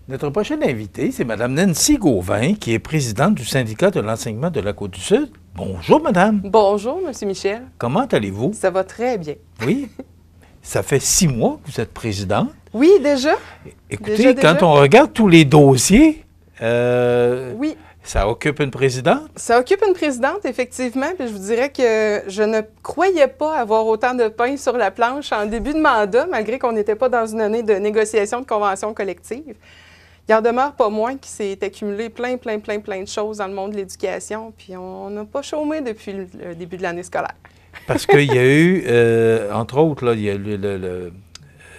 Notre prochaine invitée, c'est Mme Nancy Gauvin, qui est présidente du syndicat de l'enseignement de la Côte-du-Sud. Bonjour, madame. Bonjour, M. Michel. Comment allez-vous? Ça va très bien. Oui. Ça fait 6 mois que vous êtes présidente. Oui, déjà. Écoutez, quand on regarde tous les dossiers, oui. Ça occupe une présidente? Ça occupe une présidente, effectivement. Puis je vous dirais que je ne croyais pas avoir autant de pain sur la planche en début de mandat, malgré qu'on n'était pas dans une année de négociation de convention collective. Il en demeure pas moins qu'il s'est accumulé plein de choses dans le monde de l'éducation. Puis on n'a pas chômé depuis le début de l'année scolaire. Parce qu'il y a eu, entre autres, là, il y a eu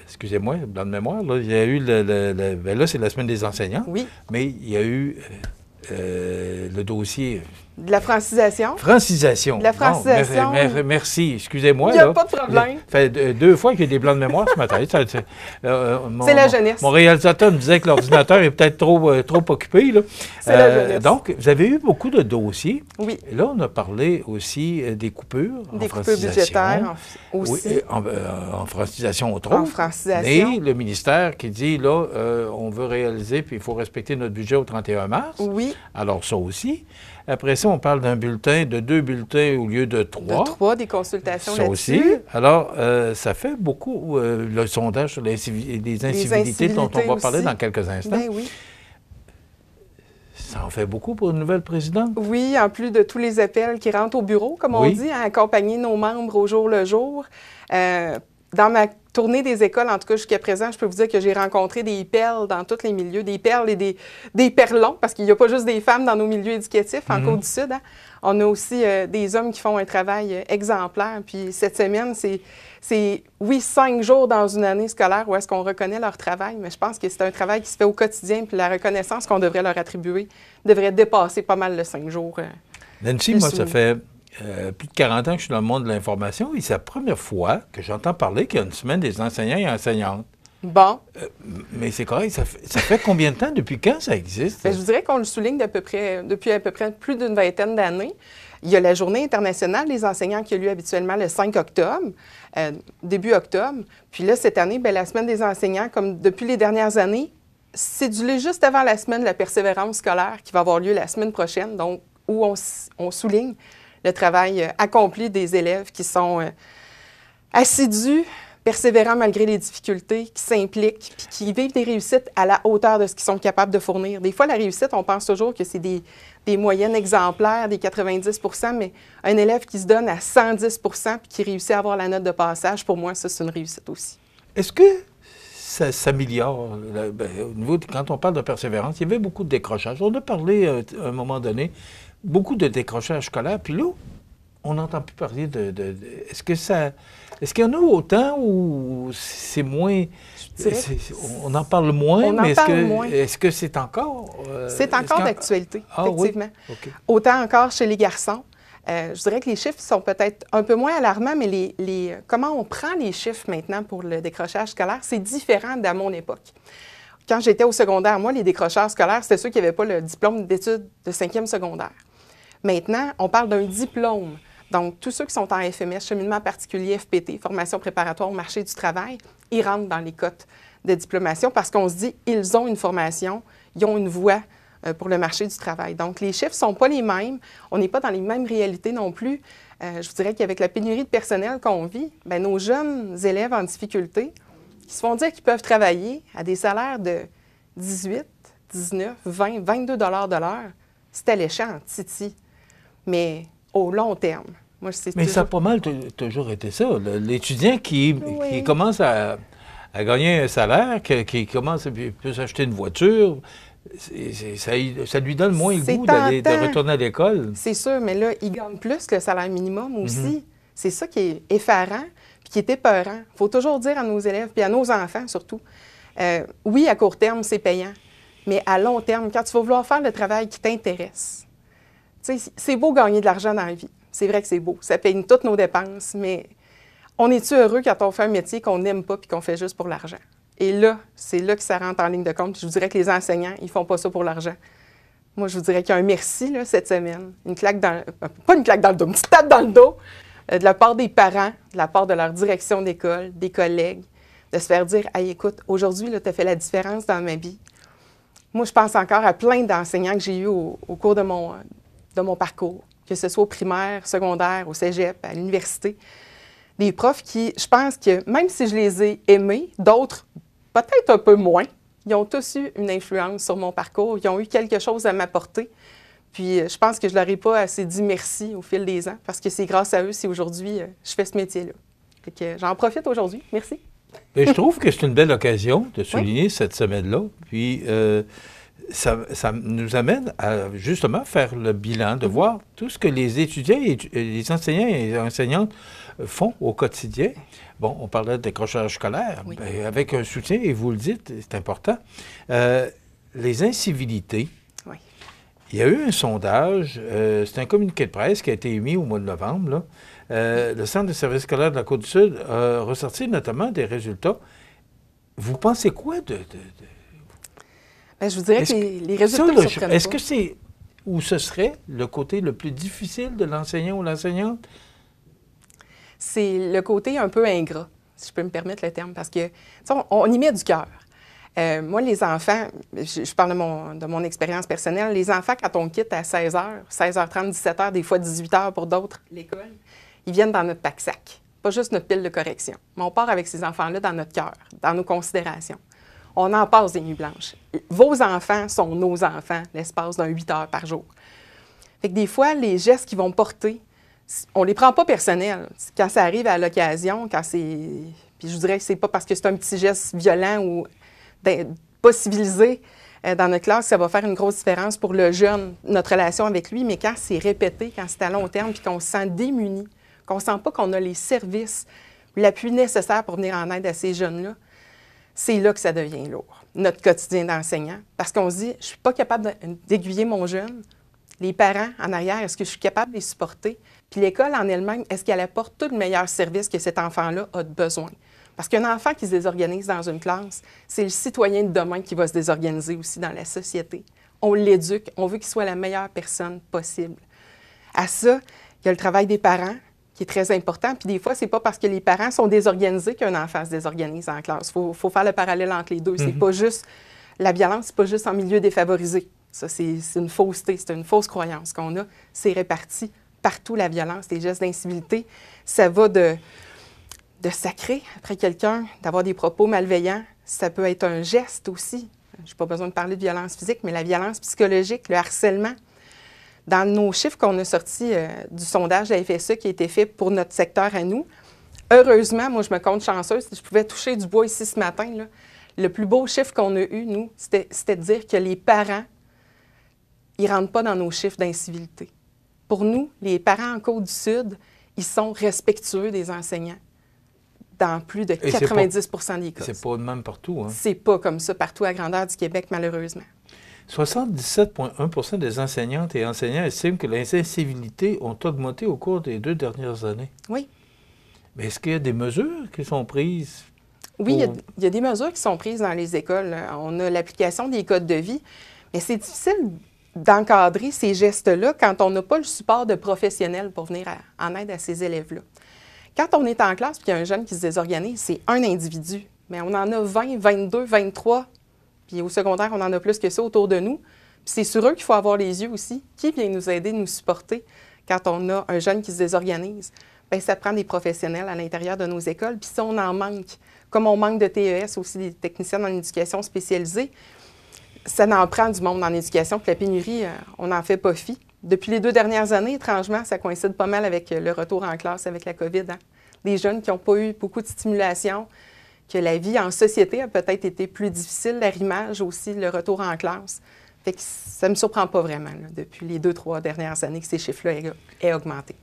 excusez-moi, blanc de mémoire, là, il y a eu ben là, c'est la semaine des enseignants. Oui. Mais il y a eu le dossier. De la francisation. Francisation. De la francisation. Bon, merci, excusez-moi. Il n'y a pas de problème. Ça fait 2 fois qu'il y a des blancs de mémoire ce matin. C'est la jeunesse. Mon réalisateur me disait que l'ordinateur est peut-être trop occupé. C'est la jeunesse. Donc, vous avez eu beaucoup de dossiers. Oui. Et là, on a parlé aussi des coupures. Des coupures budgétaires aussi. Oui, en francisation, autre chose. En francisation. Et le ministère qui dit, là, on veut réaliser, puis il faut respecter notre budget au 31 mars. Oui. Alors, ça aussi. Après ça, on parle d'un bulletin, de 2 bulletins au lieu de 3. De 3, des consultations là-dessus. Ça aussi. Alors, ça fait beaucoup le sondage sur les incivilités dont on va parler dans quelques instants. Bien oui. Ça en fait beaucoup pour une nouvelle présidente? Oui, en plus de tous les appels qui rentrent au bureau, comme on dit, à accompagner nos membres au jour le jour. Dans ma tournée des écoles, en tout cas jusqu'à présent, je peux vous dire que j'ai rencontré des perles dans tous les milieux, des perles et des perlons, parce qu'il n'y a pas juste des femmes dans nos milieux éducatifs en Côte-du-Sud. Hein. On a aussi des hommes qui font un travail exemplaire. Puis cette semaine, c'est 5 jours dans une année scolaire où est-ce qu'on reconnaît leur travail, mais je pense que c'est un travail qui se fait au quotidien, puis la reconnaissance qu'on devrait leur attribuer devrait dépasser pas mal le 5 jours. Nancy, moi, ça fait plus de 40 ans que je suis dans le monde de l'information et c'est la première fois que j'entends parler qu'il y a une semaine des enseignants et enseignantes. Bon. Mais c'est correct. Ça fait combien de temps? Depuis quand ça existe? Bien, je vous dirais qu'on le souligne depuis à peu près plus d'une vingtaine d'années. Il y a la Journée internationale des enseignants qui a lieu habituellement le 5 octobre, début octobre. Puis là, cette année, bien, la Semaine des enseignants, comme depuis les dernières années, c'est juste avant la Semaine de la persévérance scolaire qui va avoir lieu la semaine prochaine, donc où on souligne le travail accompli des élèves qui sont assidus, persévérants malgré les difficultés, qui s'impliquent, puis qui vivent des réussites à la hauteur de ce qu'ils sont capables de fournir. Des fois, la réussite, on pense toujours que c'est des moyennes exemplaires, des 90 %, mais un élève qui se donne à 110 % puis qui réussit à avoir la note de passage, pour moi, ça, c'est une réussite aussi. Est-ce que ça s'améliore? Au niveau quand on parle de persévérance, il y avait beaucoup de décrochage. On a parlé à un moment donné, beaucoup de décrochage scolaire, puis là, on n'entend plus parler de est-ce qu'il y en a autant ou c'est moins... On en parle moins, mais est-ce que c'est encore... c'est encore d'actualité, effectivement. Oui? Okay. Autant encore chez les garçons. Je dirais que les chiffres sont peut-être un peu moins alarmants, mais comment on prend les chiffres maintenant pour le décrochage scolaire, c'est différent d'à mon époque. Quand j'étais au secondaire, moi, les décrocheurs scolaires, c'était ceux qui n'avaient pas le diplôme d'études de 5e secondaire. Maintenant, on parle d'un diplôme. Donc, tous ceux qui sont en FMS, cheminement particulier, FPT, formation préparatoire au marché du travail, ils rentrent dans les cotes de diplomation parce qu'on se dit ils ont une formation, ils ont une voie pour le marché du travail. Donc, les chiffres ne sont pas les mêmes. On n'est pas dans les mêmes réalités non plus. Je vous dirais qu'avec la pénurie de personnel qu'on vit, bien, nos jeunes élèves en difficulté, qui se font dire qu'ils peuvent travailler à des salaires de 18, 19, 20, 22 $ de l'heure, c'est alléchant, titi. Mais au long terme, moi, c'est mais ça a pas mal toujours été ça. L'étudiant qui commence à gagner un salaire, qui commence à peut s'acheter une voiture, ça lui donne moins le goût de retourner à l'école. C'est sûr, mais là, il gagne plus le salaire minimum aussi. C'est ça qui est effarant puis qui est épeurant. Il faut toujours dire à nos élèves, puis à nos enfants surtout, oui, à court terme, c'est payant, mais à long terme, quand tu vas vouloir faire le travail qui t'intéresse, c'est beau gagner de l'argent dans la vie. C'est vrai que c'est beau. Ça paye toutes nos dépenses, mais on est-tu heureux quand on fait un métier qu'on n'aime pas puis qu'on fait juste pour l'argent? Et là, c'est là que ça rentre en ligne de compte. Je vous dirais que les enseignants, ils font pas ça pour l'argent. Moi, je vous dirais qu'il y a un merci là, cette semaine. Une claque pas une claque dans le dos, une petite tape dans le dos de la part des parents, de la part de leur direction d'école, des collègues, de se faire dire « Hey, écoute, aujourd'hui, tu as fait la différence dans ma vie. Moi, je pense encore à plein d'enseignants que j'ai eus au cours de mon parcours, que ce soit au primaire, secondaire, au cégep, à l'université. Des profs qui, je pense que même si je les ai aimés, d'autres peut-être un peu moins, ils ont tous eu une influence sur mon parcours, ils ont eu quelque chose à m'apporter. Puis je pense que je ne leur ai pas assez dit merci au fil des ans, parce que c'est grâce à eux si aujourd'hui je fais ce métier-là. Fait que j'en profite aujourd'hui. Merci. Et je trouve que c'est une belle occasion de souligner cette semaine-là. Puis ça nous amène à justement faire le bilan, de voir tout ce que les étudiants et les enseignants et les enseignantes font au quotidien. Bon, on parlait de décrochage scolaire, bien, avec un soutien, et vous le dites, c'est important. Les incivilités. Oui. Il y a eu un sondage, c'est un communiqué de presse qui a été émis au mois de novembre, là. Le Centre de services scolaires de la Côte-du-Sud a ressorti notamment des résultats. Vous pensez quoi de... Bien, je vous dirais que les résultats ne surprennent pas. Est-ce que c'est... Ou ce serait le côté le plus difficile de l'enseignant ou l'enseignante? C'est le côté un peu ingrat, si je peux me permettre le terme, parce que on y met du cœur. Moi, les enfants, je parle de mon expérience personnelle, les enfants, quand on quitte à 16h, 16h30, 17h, des fois 18h pour d'autres, l'école, ils viennent dans notre pack-sac, pas juste notre pile de correction. Mais on part avec ces enfants-là dans notre cœur, dans nos considérations. On en passe des nuits blanches. Vos enfants sont nos enfants, l'espace d'un 8 heures par jour. Fait que des fois, les gestes qu'ils vont porter, on les prend pas personnels. Quand ça arrive à l'occasion, quand c'est... Puis je vous dirais que c'est pas parce que c'est un petit geste violent ou pas civilisé dans notre classe que ça va faire une grosse différence pour le jeune, notre relation avec lui, mais quand c'est répété, quand c'est à long terme, puis qu'on se sent démuni, qu'on ne sent pas qu'on a les services, l'appui nécessaire pour venir en aide à ces jeunes-là, c'est là que ça devient lourd, notre quotidien d'enseignant. Parce qu'on se dit, je ne suis pas capable d'aiguiller mon jeune. Les parents en arrière, est-ce que je suis capable de les supporter? Puis l'école en elle-même, est-ce qu'elle apporte tout le meilleur service que cet enfant-là a besoin? Parce qu'un enfant qui se désorganise dans une classe, c'est le citoyen de demain qui va se désorganiser aussi dans la société. On l'éduque, on veut qu'il soit la meilleure personne possible. À ça, il y a le travail des parents, qui est très important. Puis des fois, c'est pas parce que les parents sont désorganisés qu'un enfant se désorganise en classe. Il faut faire le parallèle entre les deux. C'est pas juste... La violence, c'est pas juste en milieu défavorisé. Ça, c'est une fausseté, c'est une fausse croyance qu'on a. C'est réparti partout, la violence, les gestes d'incivilité. Ça va de sacrer après quelqu'un, d'avoir des propos malveillants. Ça peut être un geste aussi. Je n'ai pas besoin de parler de violence physique, mais la violence psychologique, le harcèlement. Dans nos chiffres qu'on a sortis du sondage de la FSE qui a été fait pour notre secteur à nous, heureusement, moi, je me compte chanceuse. Je pouvais toucher du bois ici ce matin, là. Le plus beau chiffre qu'on a eu, nous, c'était de dire que les parents, ils ne rentrent pas dans nos chiffres d'incivilité. Pour nous, les parents en Côte-du-Sud, ils sont respectueux des enseignants dans plus de 90 des cas. C'est pas le même partout, hein? C'est pas comme ça partout à grandeur du Québec, malheureusement. 77,1 des enseignantes et enseignants estiment que les incivilités ont augmenté au cours des 2 dernières années. Oui. Mais est-ce qu'il y a des mesures qui sont prises? Oui, il y a des mesures qui sont prises dans les écoles. On a l'application des codes de vie, mais c'est difficile d'encadrer ces gestes-là quand on n'a pas le support de professionnels pour venir en aide à ces élèves-là. Quand on est en classe et qu'il y a un jeune qui se désorganise, c'est un individu, mais on en a 20, 22, 23, puis au secondaire, on en a plus que ça autour de nous. Puis c'est sur eux qu'il faut avoir les yeux aussi. Qui vient nous aider, nous supporter quand on a un jeune qui se désorganise? Bien, ça prend des professionnels à l'intérieur de nos écoles, puis si on en manque, comme on manque de TES, aussi des techniciens en éducation spécialisée, ça en prend du monde en éducation, puis la pénurie, on n'en fait pas fi. Depuis les 2 dernières années, étrangement, ça coïncide pas mal avec le retour en classe avec la COVID. Hein? Des jeunes qui n'ont pas eu beaucoup de stimulation, que la vie en société a peut-être été plus difficile, l'arrimage aussi, le retour en classe. Fait que ça ne me surprend pas vraiment, là, depuis les 2-3 dernières années, que ces chiffres-là aient augmenté.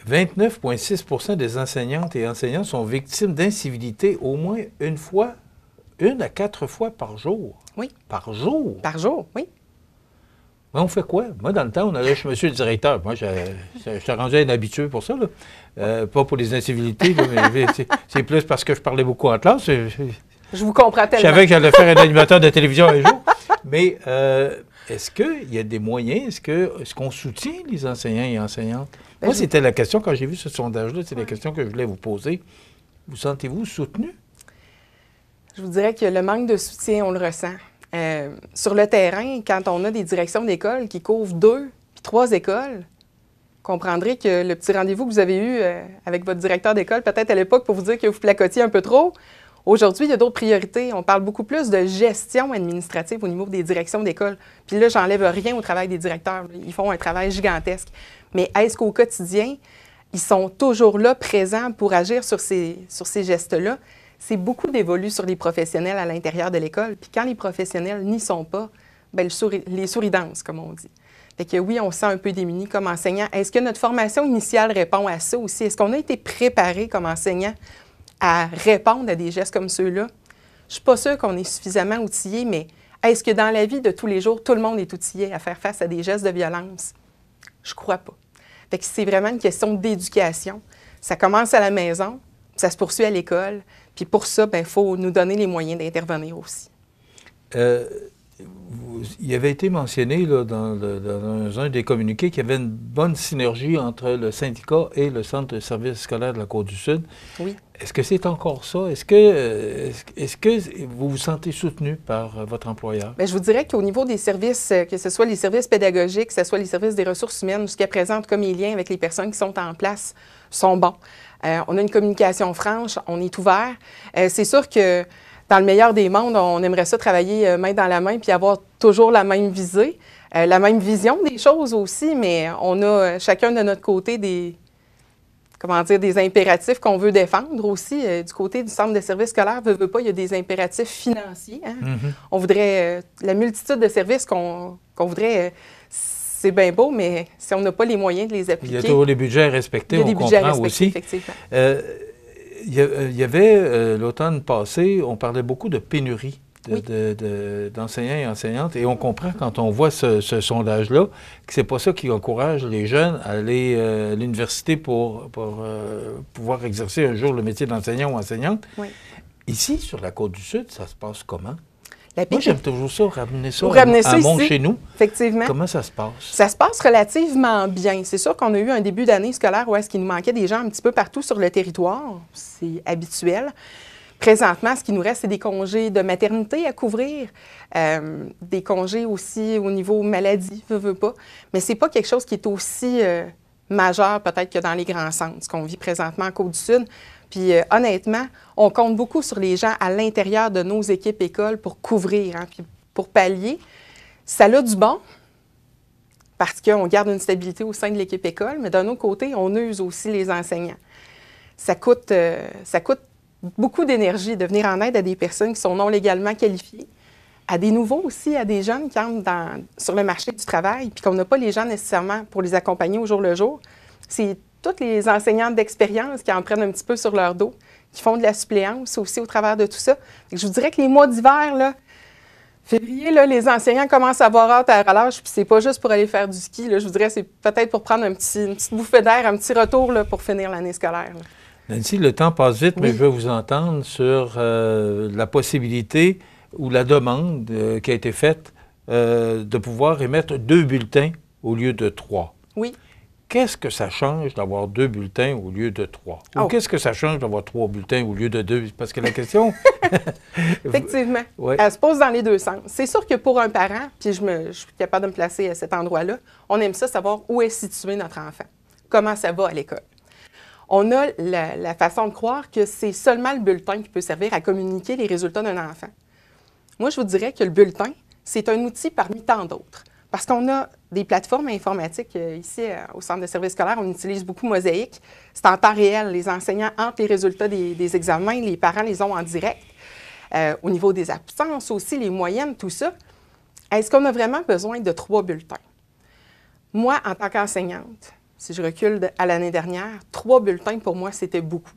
29,6 des enseignantes et enseignants sont victimes d'incivilité au moins une fois, 1 à 4 fois par jour. Oui. Par jour? Par jour, oui. Mais on fait quoi? Moi, dans le temps, on allait chez monsieur le directeur. Moi, j'étais rendu un habitué pour ça, là. Pas pour les incivilités, là, mais c'est plus parce que je parlais beaucoup en classe. Je vous comprends tellement. Je savais que j'allais faire un animateur de télévision un jour. Mais est-ce qu'il y a des moyens? Est-ce qu'on soutient les enseignants et enseignantes? Moi, c'était la question, quand j'ai vu ce sondage-là, c'est la question que je voulais vous poser. Vous sentez-vous soutenu? Je vous dirais que le manque de soutien, on le ressent. Sur le terrain, quand on a des directions d'école qui couvrent 2 puis 3 écoles, vous comprendrez que le petit rendez-vous que vous avez eu avec votre directeur d'école, peut-être à l'époque, pour vous dire que vous placotiez un peu trop, aujourd'hui, il y a d'autres priorités. On parle beaucoup plus de gestion administrative au niveau des directions d'école. Puis là, j'enlève rien au travail des directeurs. Ils font un travail gigantesque. Mais est-ce qu'au quotidien, ils sont toujours là, présents pour agir sur ces gestes-là? C'est beaucoup dévolu sur les professionnels à l'intérieur de l'école. Puis quand les professionnels n'y sont pas, bien, les souris dansent, comme on dit. Fait que oui, on se sent un peu démunis comme enseignant. Est-ce que notre formation initiale répond à ça aussi? Est-ce qu'on a été préparé comme enseignant à répondre à des gestes comme ceux-là? Je ne suis pas sûre qu'on est suffisamment outillé, mais est-ce que dans la vie de tous les jours, tout le monde est outillé à faire face à des gestes de violence? Je ne crois pas. Fait que c'est vraiment une question d'éducation. Ça commence à la maison, ça se poursuit à l'école, puis pour ça, il faut nous donner les moyens d'intervenir aussi. Il avait été mentionné là, dans un des communiqués qu'il y avait une bonne synergie entre le syndicat et le Centre de services scolaires de la Côte-du-Sud. Oui. Est-ce que c'est encore ça? Est-ce que vous vous sentez soutenu par votre employeur? Bien, je vous dirais qu'au niveau des services, que ce soit les services pédagogiques, que ce soit les services des ressources humaines, jusqu'à présent, en tout cas, mes liens avec les personnes qui sont en place sont bons. On a une communication franche, on est ouvert. C'est sûr que dans le meilleur des mondes, on aimerait ça travailler main dans la main puis avoir toujours la même visée, la même vision des choses aussi, mais on a chacun de notre côté des impératifs qu'on veut défendre aussi. Du côté du Centre de services scolaires, veut pas, il y a des impératifs financiers. Hein? Mm-hmm. On voudrait, la multitude de services qu'on voudrait, c'est bien beau, mais si on n'a pas les moyens de les appliquer... Il y a toujours les budgets à respecter, on comprend aussi. Effectivement. Il y avait, l'automne passé, on parlait beaucoup de pénurie d'enseignants et enseignantes, et on comprend quand on voit ce sondage-là que c'est pas ça qui encourage les jeunes à aller à l'université pour pouvoir exercer un jour le métier d'enseignant ou enseignante. Oui. Ici, sur la Côte-du-Sud, ça se passe comment? Moi, j'aime toujours ça, ramener ça à Mont chez nous. Effectivement. Comment ça se passe? Ça se passe relativement bien. C'est sûr qu'on a eu un début d'année scolaire où est-ce qu'il nous manquait des gens un petit peu partout sur le territoire. C'est habituel. Présentement, ce qui nous reste, c'est des congés de maternité à couvrir, des congés aussi au niveau maladie, veut pas. Mais c'est pas quelque chose qui est aussi majeur peut-être que dans les grands centres, ce qu'on vit présentement en Côte-du-Sud. Puis honnêtement, on compte beaucoup sur les gens à l'intérieur de nos équipes écoles pour couvrir, hein, puis pour pallier. Ça a du bon, parce qu'on garde une stabilité au sein de l'équipe école, mais d'un autre côté, on use aussi les enseignants. Ça coûte beaucoup d'énergie de venir en aide à des personnes qui sont non légalement qualifiées, à des nouveaux aussi, à des jeunes qui entrent sur le marché du travail, puis qu'on n'a pas les gens nécessairement pour les accompagner au jour le jour. C'est toutes les enseignantes d'expérience qui en prennent un petit peu sur leur dos, qui font de la suppléance aussi au travers de tout ça. Donc, je vous dirais que les mois d'hiver, là, février, là, les enseignants commencent à avoir hâte à la relâche, puis c'est pas juste pour aller faire du ski. Là, je vous dirais c'est peut-être pour prendre une petite bouffée d'air, un petit retour là, pour finir l'année scolaire. Là. Nancy, le temps passe vite, mais je veux vous entendre sur la possibilité ou la demande qui a été faite de pouvoir émettre 2 bulletins au lieu de 3. Oui. Qu'est-ce que ça change d'avoir 2 bulletins au lieu de 3? Ou qu'est-ce que ça change d'avoir 3 bulletins au lieu de 2? Parce que la question... Effectivement. Elle se pose dans les deux sens. C'est sûr que pour un parent, puis je suis capable de me placer à cet endroit-là, on aime ça savoir où est situé notre enfant, comment ça va à l'école. On a la façon de croire que c'est seulement le bulletin qui peut servir à communiquer les résultats d'un enfant. Moi, je vous dirais que le bulletin, c'est un outil parmi tant d'autres. Parce qu'on a des plateformes informatiques ici au Centre de services scolaires, on utilise beaucoup Mosaïque. C'est en temps réel. Les enseignants entrent les résultats des examens, les parents les ont en direct. Au niveau des absences aussi, les moyennes, tout ça. Est-ce qu'on a vraiment besoin de 3 bulletins? Moi, en tant qu'enseignante, si je recule à l'année dernière, 3 bulletins pour moi, c'était beaucoup.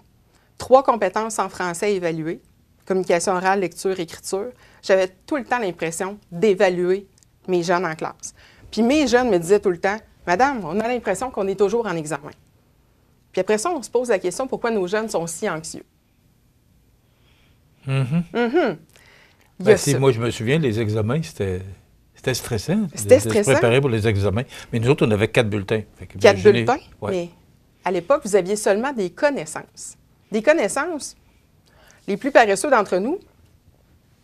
3 compétences en français évaluées, communication orale, lecture, écriture. J'avais tout le temps l'impression d'évaluer mes jeunes en classe. Puis mes jeunes me disaient tout le temps, « Madame, on a l'impression qu'on est toujours en examen. » Puis après ça, on se pose la question, pourquoi nos jeunes sont si anxieux? Moi, je me souviens, les examens, c'était stressant. C'était stressant. De se préparer pour les examens. Mais nous autres, on avait 4 bulletins. 4 bulletins? Ouais. Mais à l'époque, vous aviez seulement des connaissances. Des connaissances. Les plus paresseux d'entre nous,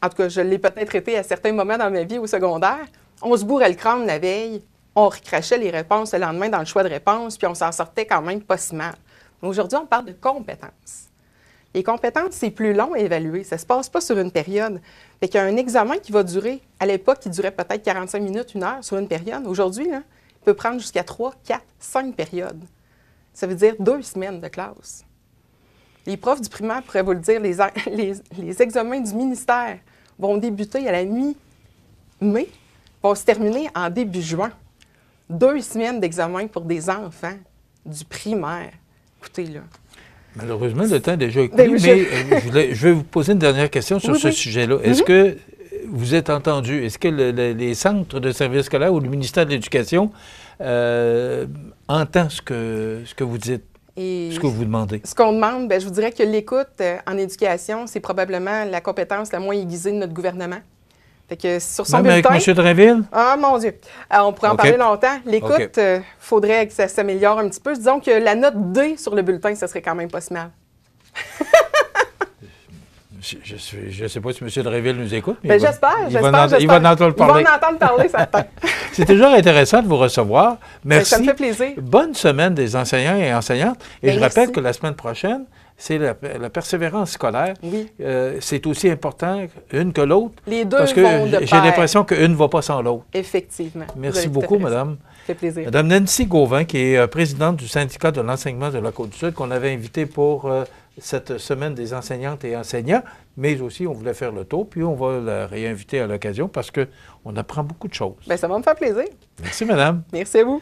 en tout cas, je l'ai peut-être été à certains moments dans ma vie au secondaire, on se bourrait le crâne la veille, on recrachait les réponses le lendemain dans le choix de réponse, puis on s'en sortait quand même pas si mal. Mais aujourd'hui, on parle de compétences. Les compétences, c'est plus long à évaluer. Ça ne se passe pas sur une période. Fait qu'il y a un examen qui va durer, à l'époque, il durait peut-être 45 minutes, 1 heure sur une période. Aujourd'hui, là, il peut prendre jusqu'à 3, 4, 5 périodes. Ça veut dire 2 semaines de classe. Les profs du primaire pourraient vous le dire, les examens du ministère vont débuter à la mi-mai, vont se terminer en début juin. 2 semaines d'examen pour des enfants du primaire. Écoutez, là. Malheureusement, le temps est déjà écoulé, mais je vais vous poser une dernière question sur ce sujet-là. Est-ce que vous êtes entendu? Est-ce que les centres de services scolaires ou le ministère de l'Éducation entend ce que vous dites, ce que vous demandez? Ce qu'on demande, bien, je vous dirais que l'écoute en éducation, c'est probablement la compétence la moins aiguisée de notre gouvernement. Fait que sur son bulletin... Même avec M. Drainville? Ah, mon Dieu! Alors, on pourrait en parler longtemps. L'écoute, faudrait que ça s'améliore un petit peu. Disons que la note D sur le bulletin, ça serait quand même pas si mal. Je ne sais pas si M. Drainville nous écoute, mais j'espère. Il va en entendre parler. Il va en entendre parler, certain. C'est toujours intéressant de vous recevoir. Merci. Ça me fait plaisir. Bonne semaine des enseignants et enseignantes. Et je rappelle que la semaine prochaine, c'est la persévérance scolaire. Oui. C'est aussi important une que l'autre. Les deux parce que vont de pair. J'ai l'impression qu'une ne va pas sans l'autre. Effectivement. Merci beaucoup, madame. Ça fait plaisir. Madame Nancy Gauvin, qui est présidente du syndicat de l'enseignement de la Côte-du-Sud, qu'on avait invité pour cette semaine des enseignantes et enseignants, mais aussi on voulait faire le tour, puis on va la réinviter à l'occasion parce qu'on apprend beaucoup de choses. Bien, ça va me faire plaisir. Merci, madame. Merci à vous.